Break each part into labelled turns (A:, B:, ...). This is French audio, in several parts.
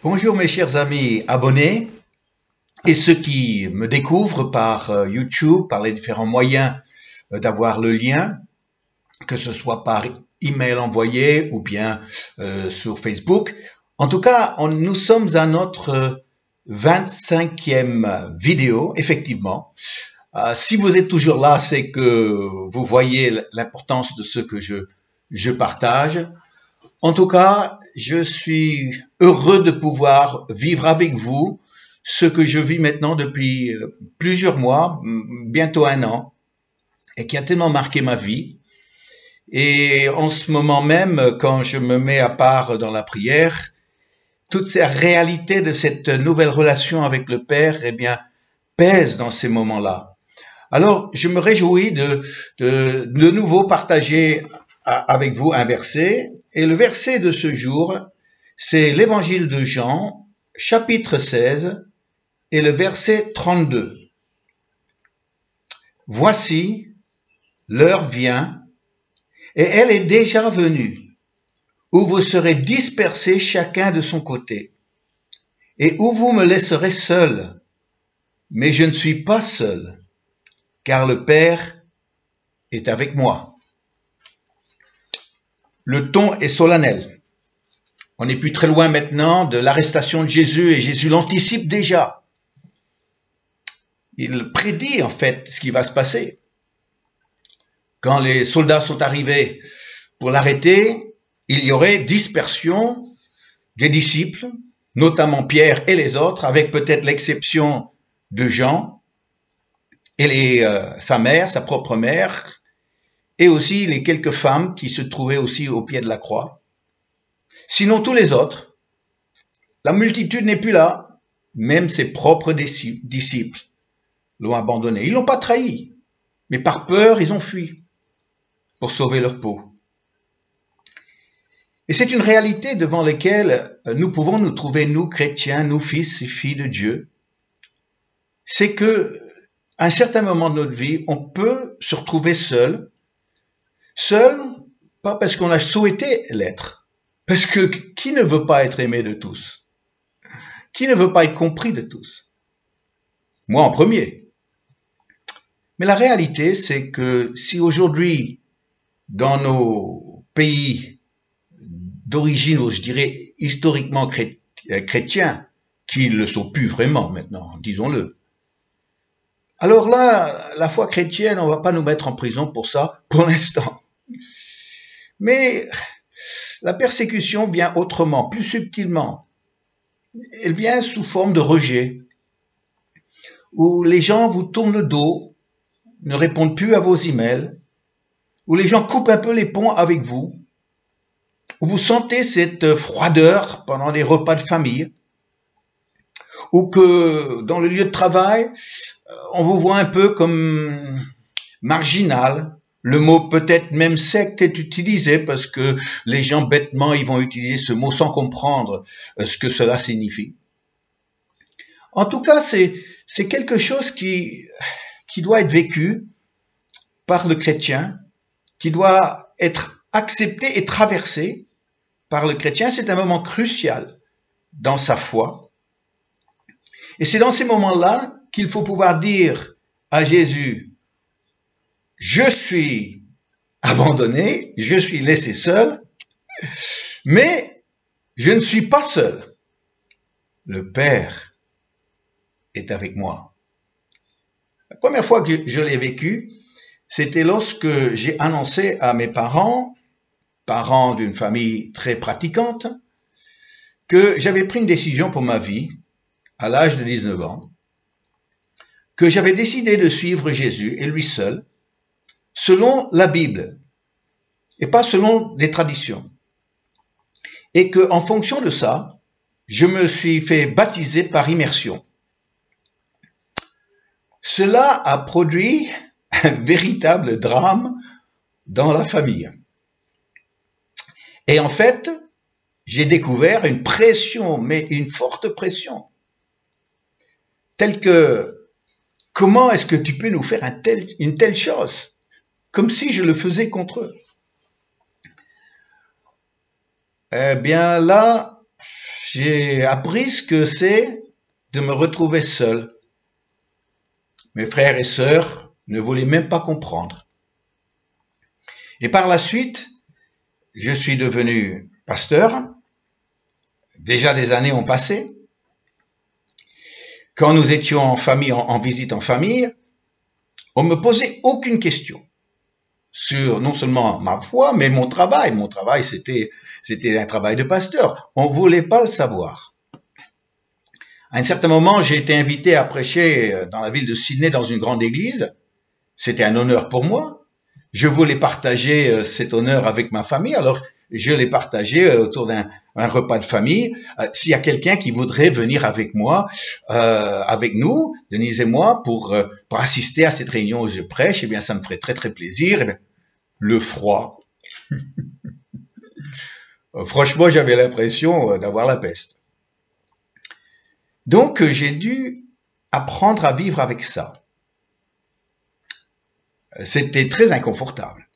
A: Bonjour mes chers amis abonnés et ceux qui me découvrent par YouTube, par les différents moyens d'avoir le lien, que ce soit par email envoyé ou bien sur Facebook. En tout cas, nous sommes à notre 25e vidéo, effectivement. Si vous êtes toujours là, c'est que vous voyez l'importance de ce que je partage. En tout cas, je suis heureux de pouvoir vivre avec vous ce que je vis maintenant depuis plusieurs mois, bientôt un an, et qui a tellement marqué ma vie. Et en ce moment même, quand je me mets à part dans la prière, toute cette réalité de cette nouvelle relation avec le Père, eh bien, pèse dans ces moments-là. Alors, je me réjouis de nouveau partager avec vous un verset. Et le verset de ce jour, c'est l'Évangile de Jean, chapitre 16, et le verset 32. Voici, l'heure vient, et elle est déjà venue, où vous serez dispersés chacun de son côté, et où vous me laisserez seul. Mais je ne suis pas seul, car le Père est avec moi. Le ton est solennel. On n'est plus très loin maintenant de l'arrestation de Jésus et Jésus l'anticipe déjà. Il prédit en fait ce qui va se passer. Quand les soldats sont arrivés pour l'arrêter, il y aurait dispersion des disciples, notamment Pierre et les autres, avec peut-être l'exception de Jean et sa mère, sa propre mère, et aussi les quelques femmes qui se trouvaient aussi au pied de la croix. Sinon tous les autres, la multitude n'est plus là, même ses propres disciples l'ont abandonné. Ils l'ont pas trahi, mais par peur, ils ont fui pour sauver leur peau. Et c'est une réalité devant laquelle nous pouvons nous trouver, nous chrétiens, nous fils et filles de Dieu. C'est que, à un certain moment de notre vie, on peut se retrouver seul, pas parce qu'on a souhaité l'être, parce que qui ne veut pas être aimé de tous? Qui ne veut pas être compris de tous? Moi en premier. Mais la réalité, c'est que si aujourd'hui, dans nos pays d'origine, ou je dirais historiquement chrétiens, qui ne le sont plus vraiment maintenant, disons-le, alors là, la foi chrétienne, on ne va pas nous mettre en prison pour ça, pour l'instant. Mais la persécution vient autrement, plus subtilement. Elle vient sous forme de rejet, où les gens vous tournent le dos, ne répondent plus à vos emails, où les gens coupent un peu les ponts avec vous, où vous sentez cette froideur pendant les repas de famille, ou que dans le lieu de travail, on vous voit un peu comme marginal. Le mot peut-être même secte est utilisé parce que les gens bêtement, ils vont utiliser ce mot sans comprendre ce que cela signifie. En tout cas, c'est quelque chose qui doit être vécu par le chrétien, qui doit être accepté et traversé par le chrétien. C'est un moment crucial dans sa foi. Et c'est dans ces moments-là qu'il faut pouvoir dire à Jésus, je suis abandonné, je suis laissé seul, mais je ne suis pas seul. Le Père est avec moi. La première fois que je l'ai vécu, c'était lorsque j'ai annoncé à mes parents d'une famille très pratiquante, que j'avais pris une décision pour ma vie, à l'âge de 19 ans, que j'avais décidé de suivre Jésus et lui seul, selon la Bible, et pas selon les traditions. Et que, en fonction de ça, je me suis fait baptiser par immersion. Cela a produit un véritable drame dans la famille. Et en fait, j'ai découvert une pression, mais une forte pression, telle que, comment est-ce que tu peux nous faire une telle chose? Comme si je le faisais contre eux. Eh bien là, j'ai appris ce que c'est de me retrouver seul. Mes frères et sœurs ne voulaient même pas comprendre. Et par la suite, je suis devenu pasteur. Déjà des années ont passé. Quand nous étions en famille, en visite en famille, on me posait aucune question sur non seulement ma foi, mais mon travail. Mon travail, c'était un travail de pasteur. On ne voulait pas le savoir. À un certain moment, j'ai été invité à prêcher dans la ville de Sydney dans une grande église. C'était un honneur pour moi. Je voulais partager cet honneur avec ma famille, alors je l'ai partagé autour d'un repas de famille. S'il y a quelqu'un qui voudrait venir avec moi, avec nous, Denise et moi, pour assister à cette réunion où je prêche, eh bien, ça me ferait très très plaisir. Eh bien, le froid. Franchement, j'avais l'impression d'avoir la peste. Donc, j'ai dû apprendre à vivre avec ça. C'était très inconfortable.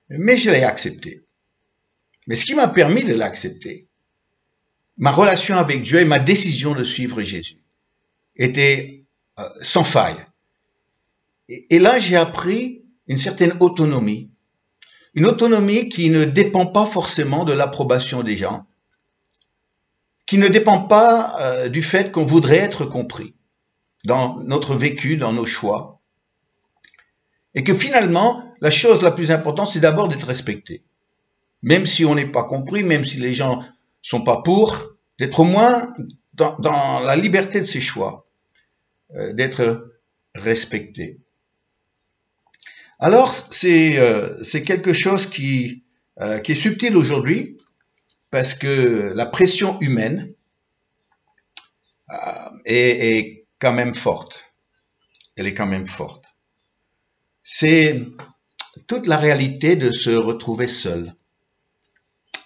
A: Mais je l'ai accepté. Mais ce qui m'a permis de l'accepter, ma relation avec Dieu et ma décision de suivre Jésus, était sans faille. Et là, j'ai appris une certaine autonomie. Une autonomie qui ne dépend pas forcément de l'approbation des gens, qui ne dépend pas du fait qu'on voudrait être compris dans notre vécu, dans nos choix. Et que finalement, la chose la plus importante, c'est d'abord d'être respecté. Même si on n'est pas compris, même si les gens sont pas pour, d'être au moins dans la liberté de ses choix, d'être respecté. Alors, c'est quelque chose qui est subtil aujourd'hui, parce que la pression humaine est quand même forte. Elle est quand même forte. C'est toute la réalité de se retrouver seul.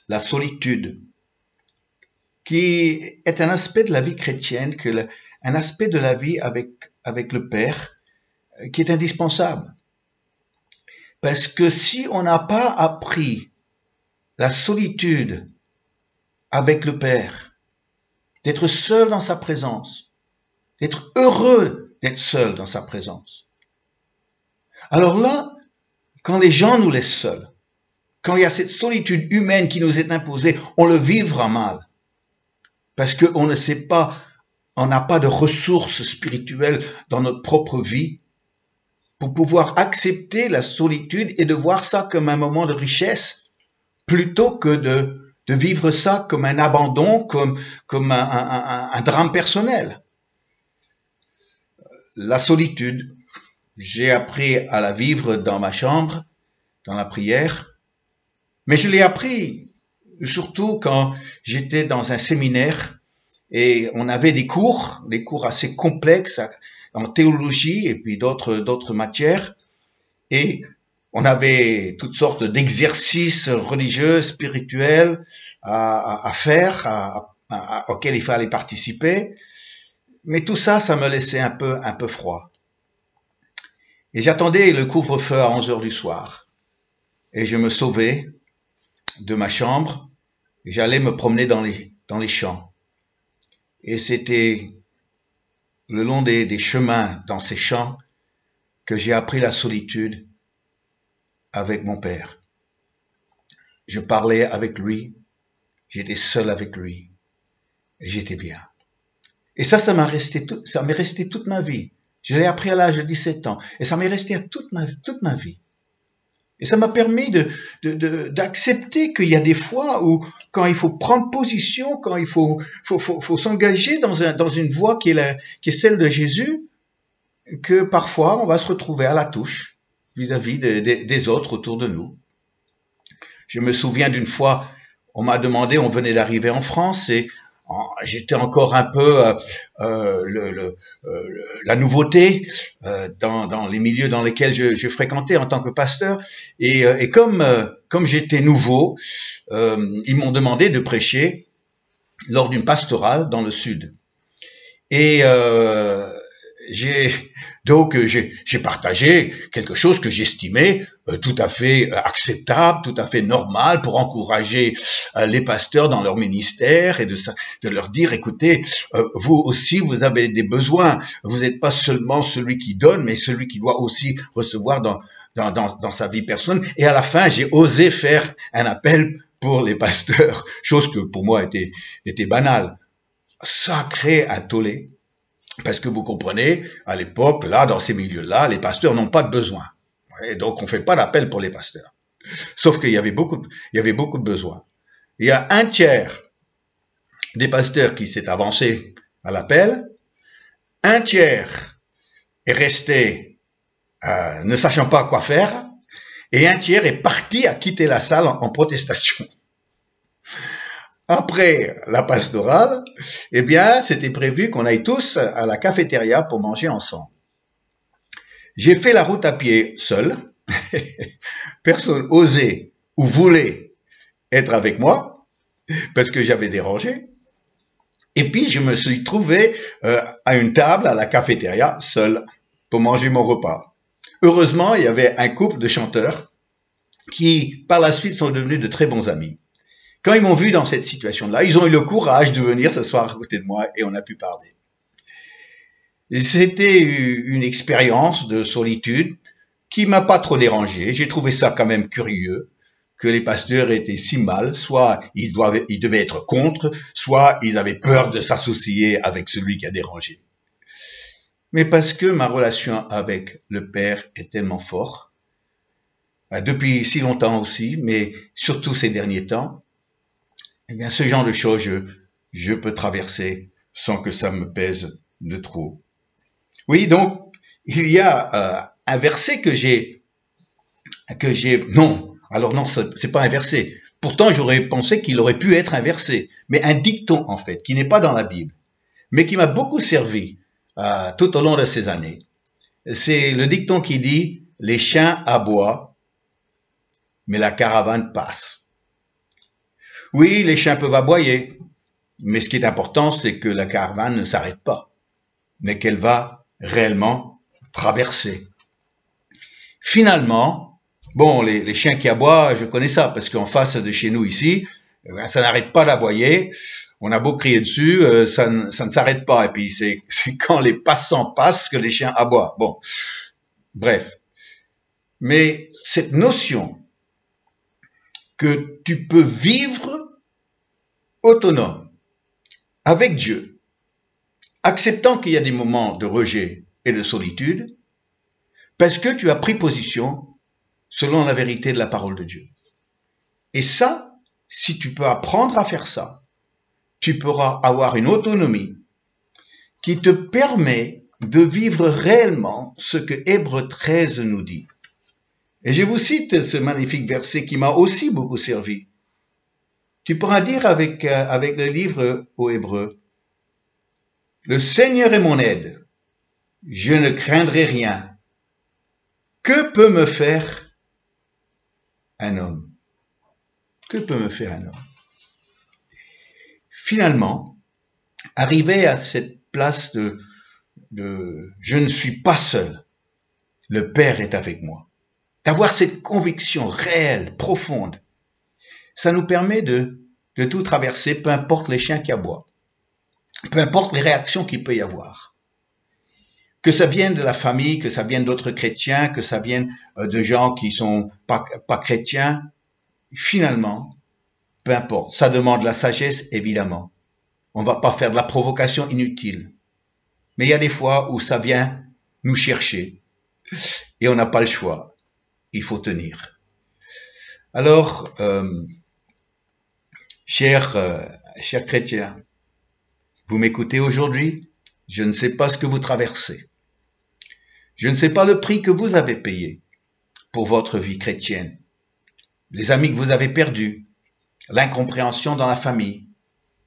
A: La solitude, qui est un aspect de la vie chrétienne, un aspect de la vie avec le Père, qui est indispensable. Parce que si on n'a pas appris la solitude avec le Père, d'être seul dans sa présence, d'être heureux d'être seul dans sa présence, alors là, quand les gens nous laissent seuls, quand il y a cette solitude humaine qui nous est imposée, on le vivra mal. Parce qu'on ne sait pas, on n'a pas de ressources spirituelles dans notre propre vie pour pouvoir accepter la solitude et de voir ça comme un moment de richesse, plutôt que de vivre ça comme un abandon, comme un drame personnel. La solitude, j'ai appris à la vivre dans ma chambre, dans la prière, mais je l'ai appris surtout quand j'étais dans un séminaire et on avait des cours assez complexes en théologie et puis d'autres matières, et on avait toutes sortes d'exercices religieux, spirituels à faire, auxquels il fallait participer, mais tout ça, ça me laissait un peu froid. Et j'attendais le couvre-feu à 11 heures du soir. Et je me sauvais de ma chambre et j'allais me promener dans les champs. Et c'était le long des chemins dans ces champs que j'ai appris la solitude avec mon Père. Je parlais avec lui, j'étais seul avec lui et j'étais bien. Et ça m'est resté toute ma vie. Je l'ai appris à l'âge de 17 ans et ça m'est resté toute ma vie. Et ça m'a permis d'accepter qu'il y a des fois où, quand il faut prendre position, quand il faut s'engager dans une voie qui est celle de Jésus, que parfois on va se retrouver à la touche vis-à-vis des autres autour de nous. Je me souviens d'une fois, on m'a demandé, on venait d'arriver en France et j'étais encore un peu la nouveauté dans les milieux dans lesquels je fréquentais en tant que pasteur, et comme j'étais nouveau, ils m'ont demandé de prêcher lors d'une pastorale dans le sud. Et j'ai j'ai partagé quelque chose que j'estimais tout à fait acceptable, tout à fait normal pour encourager les pasteurs dans leur ministère et de leur dire, écoutez, vous aussi vous avez des besoins, vous n'êtes pas seulement celui qui donne, mais celui qui doit aussi recevoir dans sa vie personnelle. Et à la fin, j'ai osé faire un appel pour les pasteurs, chose que pour moi était banale. Ça crée un tollé. Parce que vous comprenez, à l'époque, là, dans ces milieux-là, les pasteurs n'ont pas de besoin. Et donc, on fait pas d'appel pour les pasteurs. Sauf qu'il y avait beaucoup de besoins. Il y a un tiers des pasteurs qui s'est avancé à l'appel, un tiers est resté ne sachant pas quoi faire, et un tiers est parti à quitter la salle en protestation. Après la pastorale, eh bien, c'était prévu qu'on aille tous à la cafétéria pour manger ensemble. J'ai fait la route à pied seul. Personne osait ou voulait être avec moi parce que j'avais dérangé. Et puis, je me suis trouvé à une table à la cafétéria seul pour manger mon repas. Heureusement, il y avait un couple de chanteurs qui, par la suite, sont devenus de très bons amis. Quand ils m'ont vu dans cette situation-là, ils ont eu le courage de venir s'asseoir à côté de moi et on a pu parler. C'était une expérience de solitude qui m'a pas trop dérangé. J'ai trouvé ça quand même curieux que les pasteurs étaient si mal. Soit ils devaient être contre, soit ils avaient peur de s'associer avec celui qui a dérangé. Mais parce que ma relation avec le Père est tellement forte, depuis si longtemps aussi, mais surtout ces derniers temps, eh bien, ce genre de choses, je peux traverser sans que ça me pèse de trop. Oui, donc, il y a un verset non, alors non, c'est pas un verset. Pourtant, j'aurais pensé qu'il aurait pu être un verset, mais un dicton, en fait, qui n'est pas dans la Bible, mais qui m'a beaucoup servi tout au long de ces années. C'est le dicton qui dit « Les chiens aboient, mais la caravane passe ». Oui, les chiens peuvent aboyer, mais ce qui est important, c'est que la caravane ne s'arrête pas, mais qu'elle va réellement traverser. Finalement, bon, les chiens qui aboient, je connais ça, parce qu'en face de chez nous ici, ça n'arrête pas d'aboyer, on a beau crier dessus, ça ne s'arrête pas, et puis c'est quand les passants passent que les chiens aboient. Bon, bref. Mais cette notion que tu peux vivre autonome, avec Dieu, acceptant qu'il y a des moments de rejet et de solitude, parce que tu as pris position selon la vérité de la parole de Dieu. Et ça, si tu peux apprendre à faire ça, tu pourras avoir une autonomie qui te permet de vivre réellement ce que Hébreux 13 nous dit. Et je vous cite ce magnifique verset qui m'a aussi beaucoup servi. Tu pourras dire avec le livre aux Hébreux, « Le Seigneur est mon aide, je ne craindrai rien. Que peut me faire un homme ?» Que peut me faire un homme? Finalement, arriver à cette place de je ne suis pas seul, le Père est avec moi. D'avoir cette conviction réelle, profonde, ça nous permet de tout traverser, peu importe les chiens qui aboient, peu importe les réactions qu'il peut y avoir. Que ça vienne de la famille, que ça vienne d'autres chrétiens, que ça vienne de gens qui sont pas chrétiens, finalement, peu importe. Ça demande la sagesse, évidemment. On ne va pas faire de la provocation inutile. Mais il y a des fois où ça vient nous chercher et on n'a pas le choix. Il faut tenir. Alors, chers chrétiens, vous m'écoutez aujourd'hui? Je ne sais pas ce que vous traversez. Je ne sais pas le prix que vous avez payé pour votre vie chrétienne. Les amis que vous avez perdus, l'incompréhension dans la famille,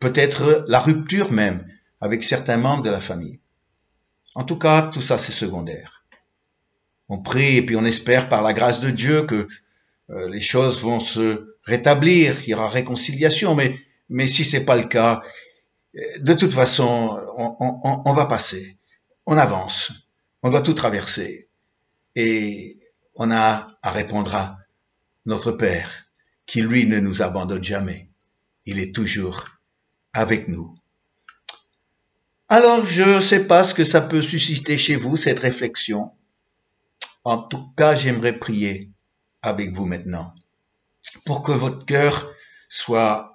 A: peut-être la rupture même avec certains membres de la famille. En tout cas, tout ça c'est secondaire. On prie et puis on espère par la grâce de Dieu que les choses vont se rétablir, qu'il y aura réconciliation, mais si c'est pas le cas, de toute façon, on va passer. on avance, on doit tout traverser. Et on a à répondre à notre Père, qui lui ne nous abandonne jamais. Il est toujours avec nous. Alors, je ne sais pas ce que ça peut susciter chez vous, cette réflexion. En tout cas, j'aimerais prier avec vous maintenant, pour que votre cœur soit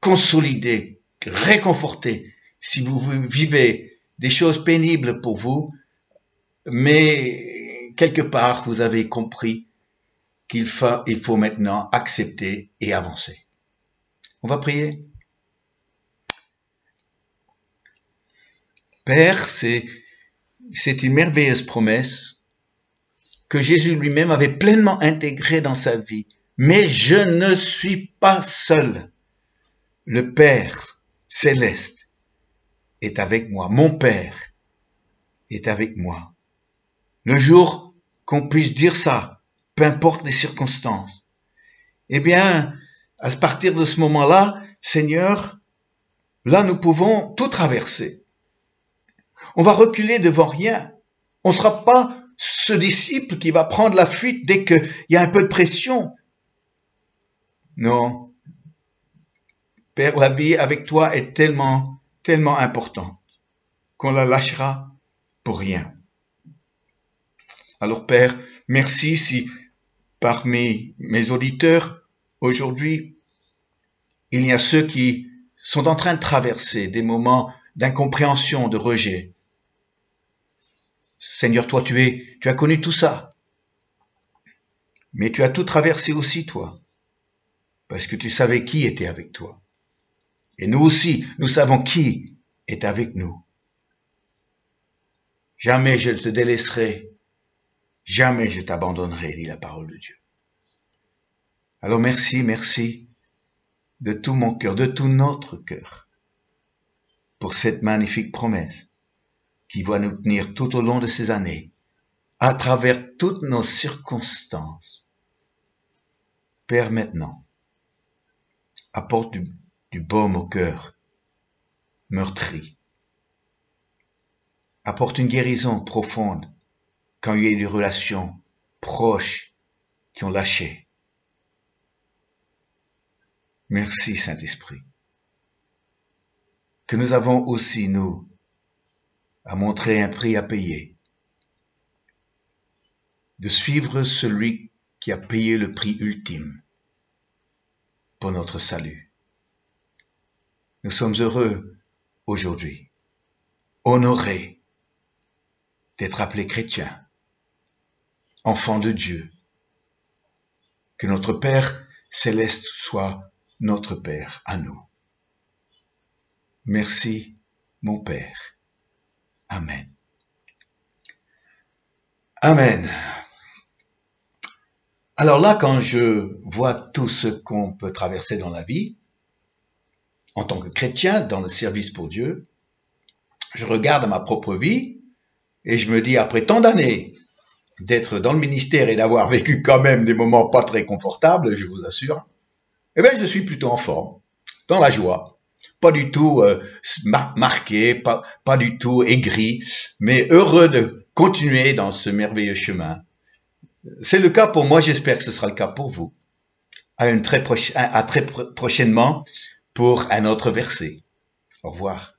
A: consolidé, réconforté. Si vous vivez des choses pénibles pour vous, mais quelque part, vous avez compris qu'il faut maintenant accepter et avancer. On va prier. Père, c'est une merveilleuse promesse que Jésus lui-même avait pleinement intégrée dans sa vie. Mais je ne suis pas seul. Le Père céleste est avec moi. Mon Père est avec moi. Le jour qu'on puisse dire ça, peu importe les circonstances, eh bien, à partir de ce moment-là, Seigneur, là nous pouvons tout traverser. On va reculer devant rien. On ne sera pas ce disciple qui va prendre la fuite dès qu'il y a un peu de pression. Non. Père, la vie avec toi est tellement, tellement importante qu'on la lâchera pour rien. Alors Père, merci si parmi mes auditeurs aujourd'hui, il y a ceux qui sont en train de traverser des moments d'incompréhension, de rejet. Seigneur, toi, tu as connu tout ça. Mais tu as tout traversé aussi, toi. Parce que tu savais qui était avec toi. Et nous aussi, nous savons qui est avec nous. Jamais je te délaisserai. Jamais je t'abandonnerai, dit la parole de Dieu. Alors merci, merci de tout mon cœur, de tout notre cœur, pour cette magnifique promesse qui va nous tenir tout au long de ces années, à travers toutes nos circonstances. Père, maintenant, apporte du baume au cœur meurtri. Apporte une guérison profonde quand il y a des relations proches qui ont lâché. Merci, Saint-Esprit, que nous avons aussi, nous, à montrer un prix à payer, de suivre celui qui a payé le prix ultime pour notre salut. Nous sommes heureux aujourd'hui, honorés d'être appelés chrétiens, enfants de Dieu, que notre Père céleste soit notre Père à nous. Merci, mon Père. Amen. Amen. Alors là, quand je vois tout ce qu'on peut traverser dans la vie, en tant que chrétien, dans le service pour Dieu, je regarde ma propre vie et je me dis, après tant d'années d'être dans le ministère et d'avoir vécu quand même des moments pas très confortables, je vous assure, eh bien, je suis plutôt en forme, dans la joie, pas du tout marqué, pas du tout aigri, mais heureux de continuer dans ce merveilleux chemin. C'est le cas pour moi, j'espère que ce sera le cas pour vous. À très prochainement pour un autre verset. Au revoir.